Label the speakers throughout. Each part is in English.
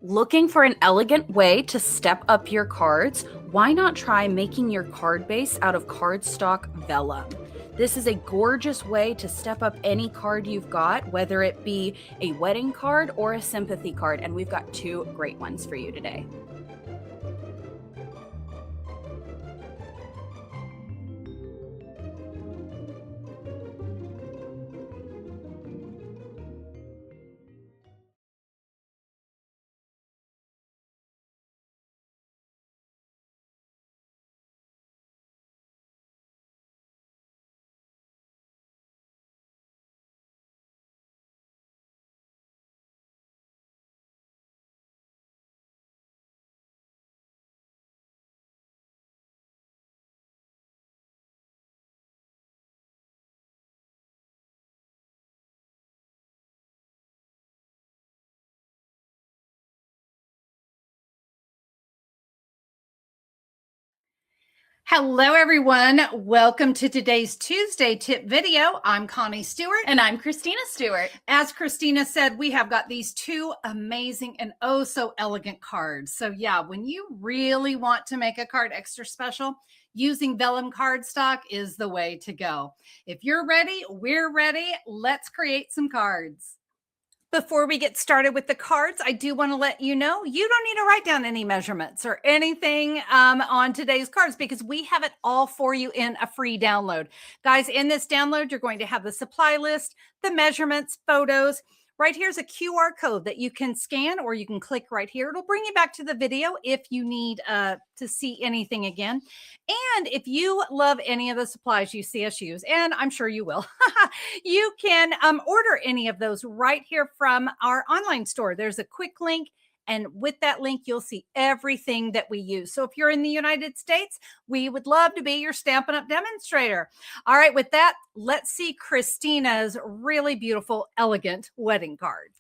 Speaker 1: Looking for an elegant way to step up your cards? Why not try making your card base out of cardstock vellum? This is a gorgeous way to step up any card you've got, whether it be a wedding card or a sympathy card, and we've got two great ones for you today.
Speaker 2: Hello, everyone. Welcome to today's Tuesday tip video. I'm Connie Stewart.
Speaker 1: And I'm Christina Stewart.
Speaker 2: As Christina said, we have got these two amazing and oh so elegant cards. So yeah, when you really want to make a card extra special, using Vellum Cardstock is the way to go. If you're ready, we're ready. Let's create some cards. Before we get started with the cards, I do want to let you know you don't need to write down any measurements or anything on today's cards because we have it all for you in a free download. Guys, in this download, you're going to have the supply list, the measurements, photos. Right here's a QR code that you can scan or you can click right here. It'll bring you back to the video if you need to see anything again. And if you love any of the supplies you see us use, and I'm sure you will, you can order any of those right here from our online store. There's a quick link. And with that link, you'll see everything that we use. So if you're in the United States, we would love to be your Stampin' Up! Demonstrator. All right, with that, let's see Christina's really beautiful, elegant wedding card.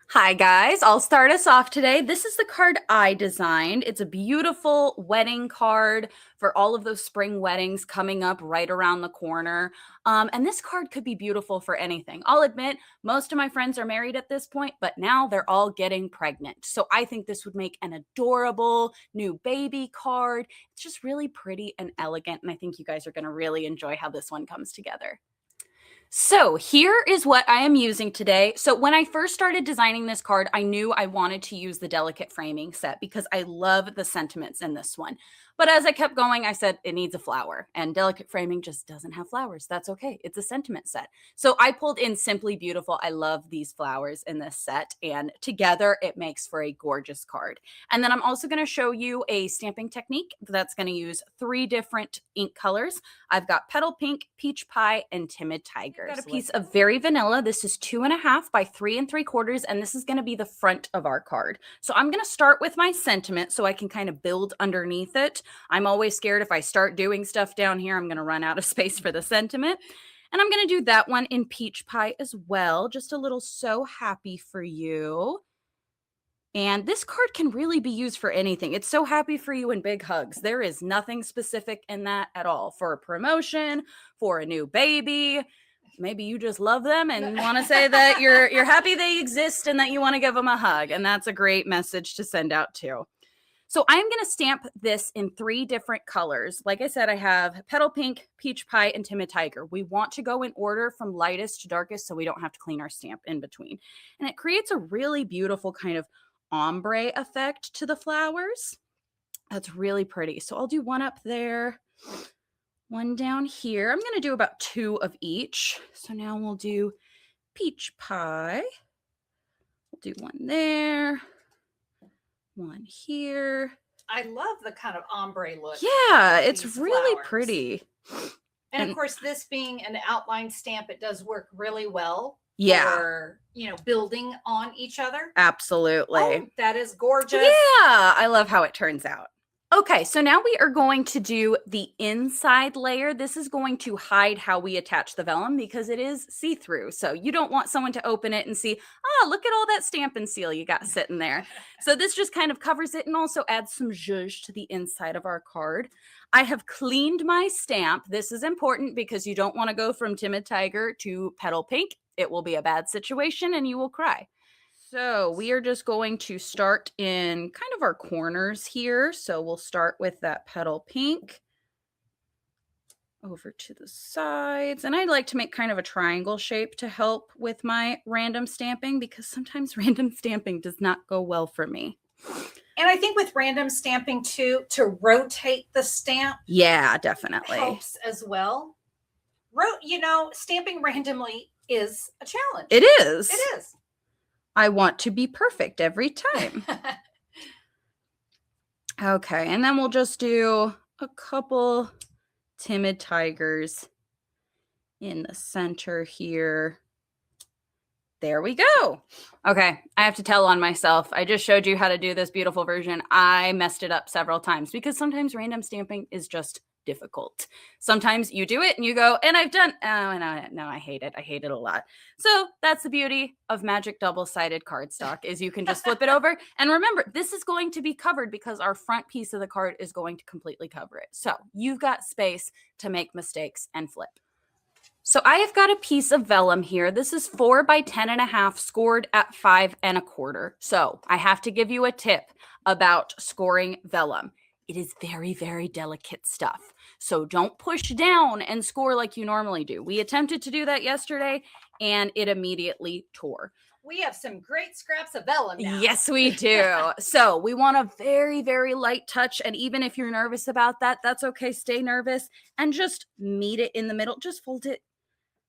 Speaker 1: Hi guys, I'll start us off today. This is the card I designed. It's a beautiful wedding card for all of those spring weddings coming up right around the corner. And this card could be beautiful for anything. I'll admit, most of my friends are married at this point, but now they're all getting pregnant. So I think this would make an adorable new baby card. It's just really pretty and elegant, and I think you guys are going to really enjoy how this one comes together. So here is what I am using today. So when I first started designing this card, I knew I wanted to use the delicate framing set because I love the sentiments in this one. But as I kept going, I said it needs a flower, and delicate framing just doesn't have flowers. That's okay. It's a sentiment set. So I pulled in Simply Beautiful. I love these flowers in this set, and together it makes for a gorgeous card. And then I'm also going to show you a stamping technique that's going to use 3 different ink colors. I've got Petal Pink, Peach Pie, and Timid Tiger. I've got a piece of Very Vanilla. This is 2.5 by 3 3/4, and this is going to be the front of our card. So I'm going to start with my sentiment so I can kind of build underneath it. I'm always scared if I start doing stuff down here, I'm going to run out of space for the sentiment. And I'm going to do that one in Peach Pie as well. Just a little So Happy for You. And this card can really be used for anything. It's So Happy for You and big hugs. There is nothing specific in that at all. For a promotion, for a new baby, maybe you just love them and want to say that you're happy they exist and that you want to give them a hug. And that's a great message to send out too. So I'm going to stamp this in 3 different colors. Like I said, I have Petal Pink, Peach Pie, and Timid Tiger. We want to go in order from lightest to darkest so we don't have to clean our stamp in between. And it creates a really beautiful kind of ombre effect to the flowers. That's really pretty. So I'll do one up there, one down here. I'm going to do about 2 of each. So now we'll do Peach Pie. We'll do one there, one here.
Speaker 2: I love the kind of ombre look.
Speaker 1: Yeah, it's really pretty.
Speaker 2: And of course, this being an outline stamp, it does work really well.
Speaker 1: Yeah.
Speaker 2: For, building on each other.
Speaker 1: Absolutely.
Speaker 2: Oh, that is gorgeous.
Speaker 1: Yeah, I love how it turns out. Okay, so now we are going to do the inside layer. This is going to hide how we attach the vellum because it is see-through. So you don't want someone to open it and see, oh, look at all that Stampin' Seal you got sitting there. So this just kind of covers it and also adds some zhuzh to the inside of our card. I have cleaned my stamp. This is important because you don't want to go from Timid Tiger to Petal Pink. It will be a bad situation and you will cry. So we are just going to start in kind of our corners here. So we'll start with that petal pink over to the sides. And I like to make kind of a triangle shape to help with my random stamping because sometimes random stamping does not go well for me.
Speaker 2: And I think with random stamping too, to rotate the stamp.
Speaker 1: Yeah, definitely.
Speaker 2: Helps as well. Stamping randomly is a challenge.
Speaker 1: It is.
Speaker 2: It is.
Speaker 1: I want to be perfect every time. Okay, and then we'll just do a couple timid tigers in the center here. There we go. Okay, I have to tell on myself. I just showed you how to do this beautiful version. I messed it up several times because sometimes random stamping is just difficult. Sometimes you do it and you go, and I've done, no, I hate it. I hate it a lot. So that's the beauty of magic double-sided cardstock is you can just flip it over. And remember, this is going to be covered because our front piece of the card is going to completely cover it. So you've got space to make mistakes and flip. So I have got a piece of vellum here. This is 4 by 10.5 scored at 5 1/4. So I have to give you a tip about scoring vellum. It is very, very delicate stuff. So don't push down and score like you normally do. We attempted to do that yesterday and it immediately tore.
Speaker 2: We have some great scraps of vellum now.
Speaker 1: Yes, we do. So we want a very, very light touch. And even if you're nervous about that, that's okay. Stay nervous and just meet it in the middle. Just fold it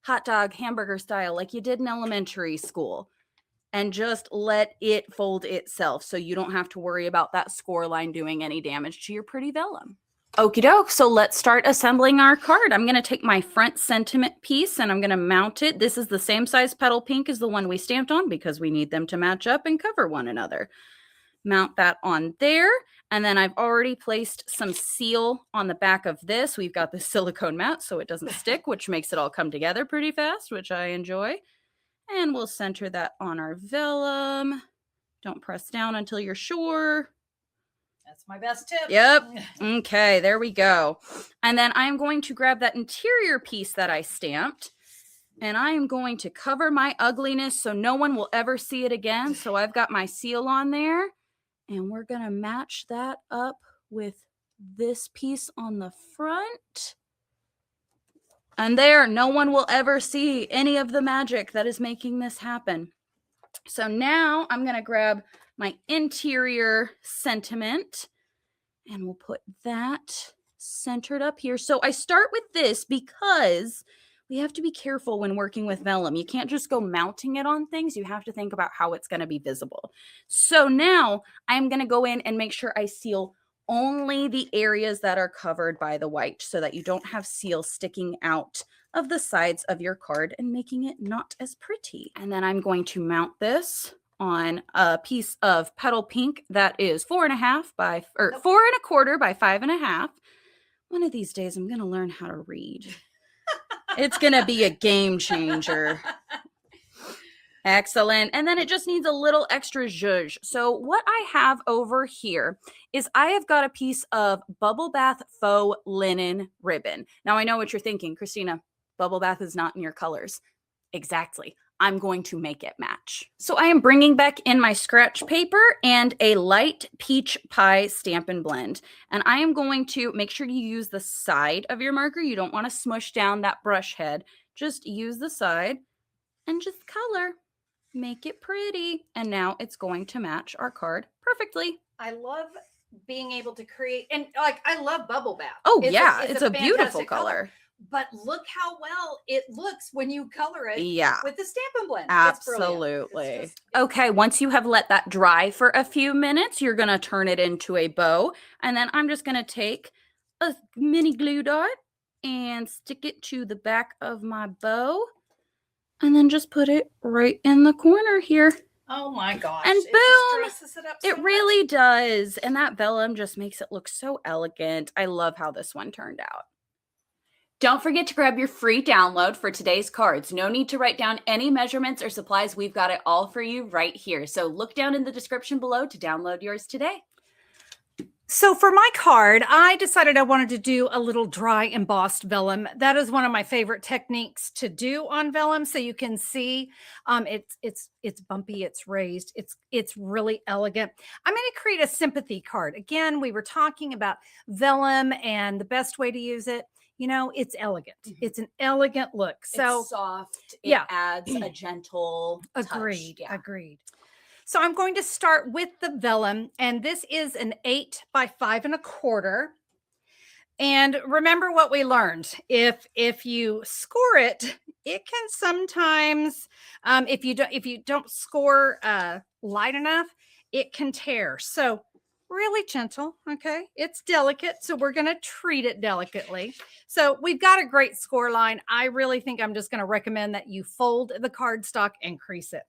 Speaker 1: hot dog, hamburger style like you did in elementary school. And just let it fold itself so you don't have to worry about that score line doing any damage to your pretty vellum. Okie doke, so let's start assembling our card. I'm going to take my front sentiment piece and I'm going to mount it. This is the same size petal pink as the one we stamped on because we need them to match up and cover one another. Mount that on there. And then I've already placed some seal on the back of this. We've got the silicone mat so it doesn't stick, which makes it all come together pretty fast, which I enjoy. And we'll center that on our vellum. Don't press down until you're sure.
Speaker 2: That's my best tip.
Speaker 1: Yep. Okay, there we go. And then I'm going to grab that interior piece that I stamped. And I am going to cover my ugliness so no one will ever see it again. So I've got my seal on there. And we're going to match that up with this piece on the front. And there, no one will ever see any of the magic that is making this happen. So now I'm going to grab my interior sentiment and we'll put that centered up here. So I start with this because we have to be careful when working with vellum. You can't just go mounting it on things. You have to think about how it's going to be visible. So now I'm going to go in and make sure I seal only the areas that are covered by the white so that you don't have seal sticking out of the sides of your card and making it not as pretty. And then I'm going to mount this on a piece of petal pink that is 4.5 by, or 4 1/4 by 5 1/2. One of these days I'm going to learn how to read. It's going to be a game changer. Excellent. And then it just needs a little extra zhuzh. So what I have over here is I have got a piece of Bubble Bath faux linen ribbon. Now I know what you're thinking, Christina, Bubble Bath is not in your colors. Exactly. I'm going to make it match. So I am bringing back in my scratch paper and a light peach pie Stampin' Blend. And I am going to make sure you use the side of your marker. You don't want to smush down that brush head. Just use the side and just color. Make it pretty. And now it's going to match our card perfectly.
Speaker 2: I love being able to create, and like, I love Bubble Bath.
Speaker 1: Oh, it's a beautiful color.
Speaker 2: But look how well it looks when you color it with the Stampin' Blend.
Speaker 1: Absolutely.
Speaker 2: It's
Speaker 1: okay, once you have let that dry for a few minutes, you're going to turn it into a bow. And then I'm just going to take a mini glue dot and stick it to the back of my bow. And then just put it right in the corner here.
Speaker 2: Oh my gosh.
Speaker 1: And boom,
Speaker 2: it
Speaker 1: really does. And that vellum just makes it look so elegant. I love how this one turned out. Don't forget to grab your free download for today's cards. No need to write down any measurements or supplies. We've got it all for you right here. So look down in the description below to download yours today.
Speaker 2: So for my card, I decided I wanted to do a little dry embossed vellum. That is one of my favorite techniques to do on vellum. So you can see it's bumpy, it's raised, it's really elegant. I'm going to create a sympathy card. Again, we were talking about vellum and the best way to use it. You know, it's elegant. It's an elegant look. So
Speaker 1: it's soft. It
Speaker 2: yeah,
Speaker 1: adds a gentle
Speaker 2: agreed.
Speaker 1: touch. Yeah.
Speaker 2: Agreed. So I'm going to start with the vellum, and this is an 8 by 5 1/4. And remember what we learned. If you score it, it can sometimes, if you don't score light enough, it can tear. So really gentle. Okay, it's delicate, so we're going to treat it delicately. So we've got a great score line. I really think I'm just going to recommend that you fold the cardstock and crease it.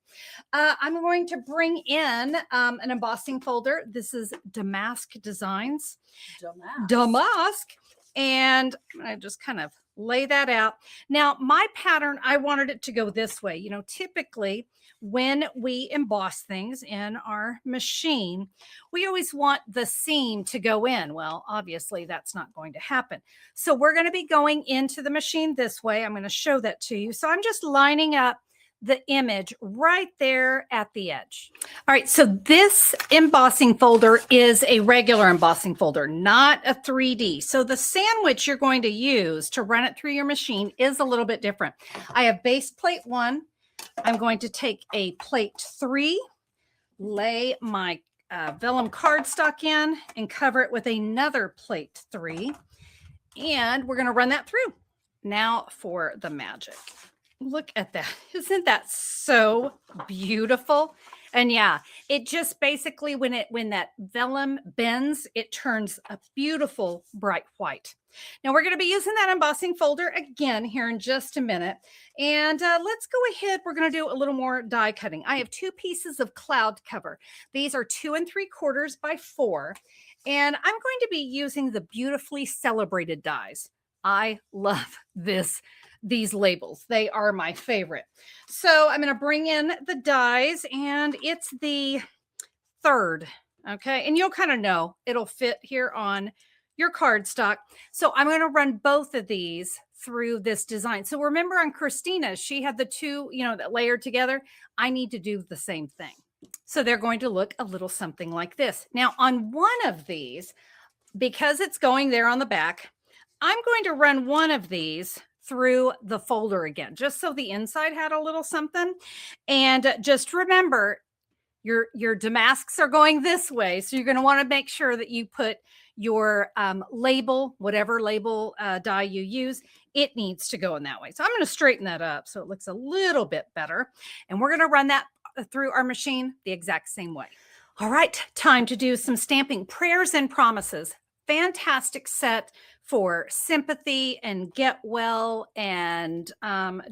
Speaker 2: I'm going to bring in an embossing folder. This is Damask Designs. Damask. And I just kind of lay that out. Now, my pattern, I wanted it to go this way. You know, typically when we emboss things in our machine, we always want the seam to go in. Well, obviously that's not going to happen. So we're going to be going into the machine this way. I'm going to show that to you. So I'm just lining up the image right there at the edge. All right, so this embossing folder is a regular embossing folder, not a 3D. So the sandwich you're going to use to run it through your machine is a little bit different. I have base plate 1. I'm going to take a plate 3, lay my vellum cardstock in, and cover it with another plate 3. And we're going to run that through. Now for the magic. Look at that. Isn't that so beautiful? And yeah, it just basically, when that vellum bends, it turns a beautiful bright white. Now we're going to be using that embossing folder again here in just a minute. And let's go ahead. We're going to do a little more die cutting. I have 2 pieces of cloud cover. These are 2 3/4 by 4. And I'm going to be using the Beautifully Celebrated dies. I love these labels. They are my favorite. So I'm going to bring in the dies, and it's the 3rd. Okay. And you'll kind of know it'll fit here on your cardstock. So I'm going to run both of these through this design. So remember on Christina, she had the 2, that layered together. I need to do the same thing. So they're going to look a little something like this. Now on one of these, because it's going there on the back, I'm going to run one of these through the folder again, just so the inside had a little something. And just remember, your damasks are going this way. So you're going to want to make sure that you put your label, whatever label die you use, it needs to go in that way. So I'm going to straighten that up so it looks a little bit better. And we're going to run that through our machine the exact same way. All right, time to do some stamping. Prayers and Promises. Fantastic set for sympathy and get well, and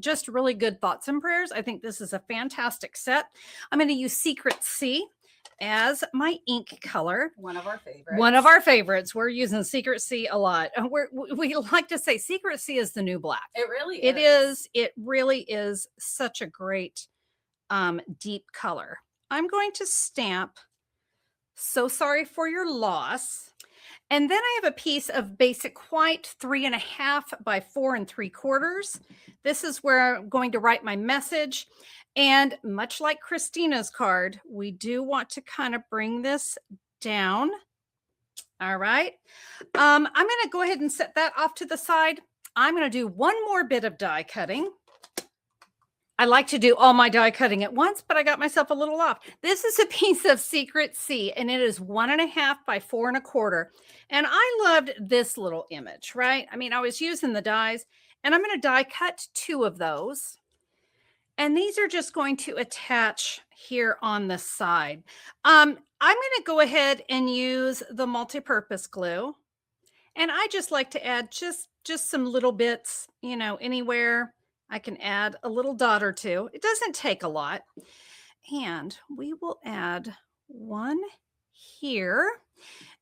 Speaker 2: just really good thoughts and prayers. I think this is a fantastic set. I'm going to use Secret C as my ink color.
Speaker 1: One of our favorites.
Speaker 2: One of our favorites. We're using Secret C a lot. We like to say Secret C is the new black.
Speaker 1: It really is.
Speaker 2: It is. It really is such a great deep color. I'm going to stamp So Sorry for Your Loss. And then I have a piece of basic white 3.5 by 4 3/4. This is where I'm going to write my message. And much like Christina's card, we do want to kind of bring this down. All right. I'm going to go ahead and set that off to the side. I'm going to do one more bit of die cutting. I like to do all my die cutting at once, but I got myself a little off. This is a piece of Secret C, and it is 1.5 by 4 1/4. And I loved this little image, right? I mean, I was using the dies, and I'm going to die cut 2 of those. And these are just going to attach here on the side. I'm going to go ahead and use the multi-purpose glue. And I just like to add just some little bits, anywhere. I can add a little dot or 2. It doesn't take a lot. And we will add one here.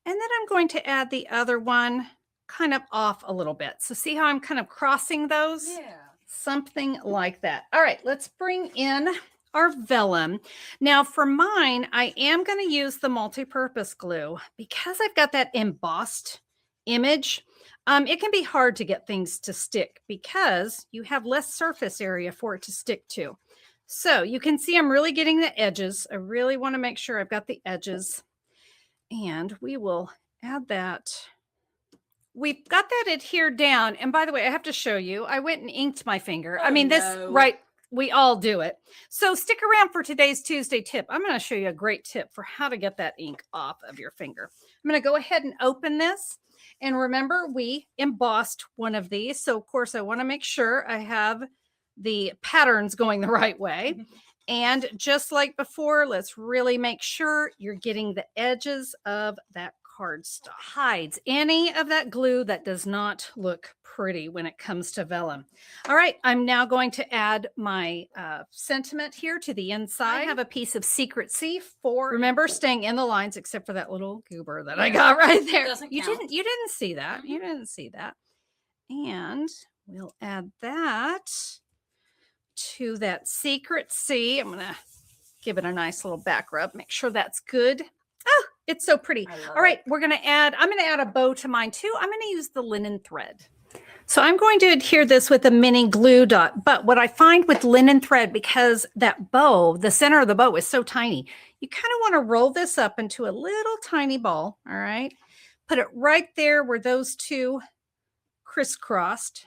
Speaker 2: And then I'm going to add the other one kind of off a little bit. So see how I'm kind of crossing those?
Speaker 1: Yeah.
Speaker 2: Something like that. All right, let's bring in our vellum. Now for mine, I am going to use the multi-purpose glue because I've got that embossed image. It can be hard to get things to stick because you have less surface area for it to stick to. So you can see I'm really getting the edges. I really want to make sure I've got the edges. And we will add that. We've got that adhered down. And by the way, I have to show you, I went and inked my finger.
Speaker 1: Oh,
Speaker 2: I mean, this,
Speaker 1: no.
Speaker 2: right, we all do it. So stick around for today's Tuesday tip. I'm going to show you a great tip for how to get that ink off of your finger. I'm going to go ahead and open this. And remember, we embossed one of these. So of course, I want to make sure I have the patterns going the right way. And just like before, let's really make sure you're getting the edges of that cardstock. Hides any of that glue that does not look pretty when it comes to vellum. All right, I'm now going to add my sentiment here to the inside. I have a piece of Secrecy for, remember, staying in the lines, except for that little goober that I got right there. You didn't see that. You didn't see that. And we'll add that to that Secrecy. I'm gonna give it a nice little back rub. Make sure that's good. Oh, it's so pretty. All right, I'm gonna add a bow to mine too. I'm gonna use the linen thread. So I'm going to adhere this with a mini glue dot. But what I find with linen thread, because that bow, the center of the bow is so tiny, you kind of want to roll this up into a little tiny ball. All right, put it right there where those two crisscrossed.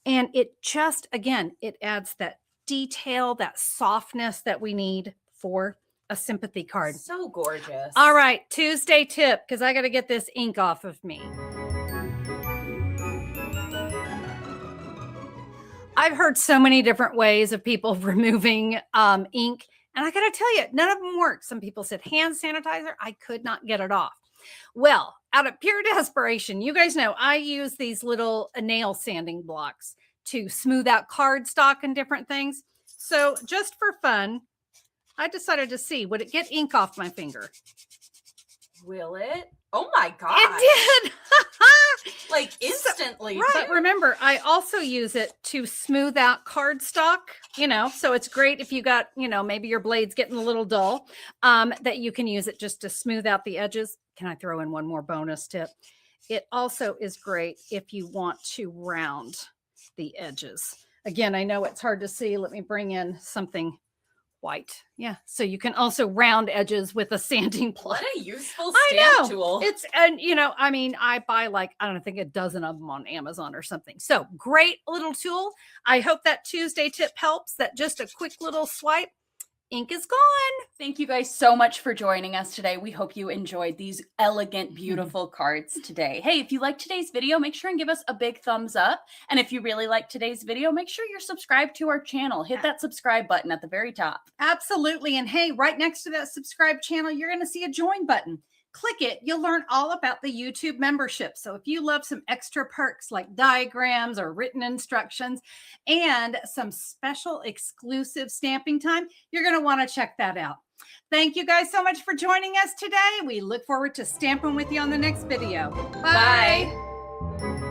Speaker 2: And it just, again, it adds that detail, that softness that we need for a sympathy card.
Speaker 1: So gorgeous.
Speaker 2: All right, Tuesday tip, because I got to get this ink off of me. I've heard so many different ways of people removing ink. And I got to tell you, none of them work. Some people said hand sanitizer. I could not get it off. Well, out of pure desperation, you guys know I use these little nail sanding blocks to smooth out cardstock and different things. So just for fun, I decided to see, would it get ink off my finger?
Speaker 1: Will it? Oh my God.
Speaker 2: It did.
Speaker 1: Like instantly.
Speaker 2: So, right. But remember, I also use it to smooth out cardstock, so it's great if you got, maybe your blade's getting a little dull, that you can use it just to smooth out the edges. Can I throw in one more bonus tip? It also is great if you want to round the edges. Again, I know it's hard to see. Let me bring in something white. Yeah. So you can also round edges with a sanding plug.
Speaker 1: What a useful stamp tool.
Speaker 2: It's, and I buy I think a dozen of them on Amazon or something. So great little tool. I hope that Tuesday tip helps, that just a quick little swipe, ink is gone.
Speaker 1: Thank you guys so much for joining us today. We hope you enjoyed these elegant, beautiful cards today. Hey, if you liked today's video, make sure and give us a big thumbs up. And if you really liked today's video, make sure you're subscribed to our channel. Hit that subscribe button at the very top.
Speaker 2: Absolutely. And hey, right next to that subscribe channel, you're going to see a join button. Click it. You'll learn all about the YouTube membership. So if you love some extra perks like diagrams or written instructions and some special exclusive stamping time, you're going to want to check that out. Thank you guys so much for joining us today. We look forward to stamping with you on the next video. Bye.
Speaker 1: Bye.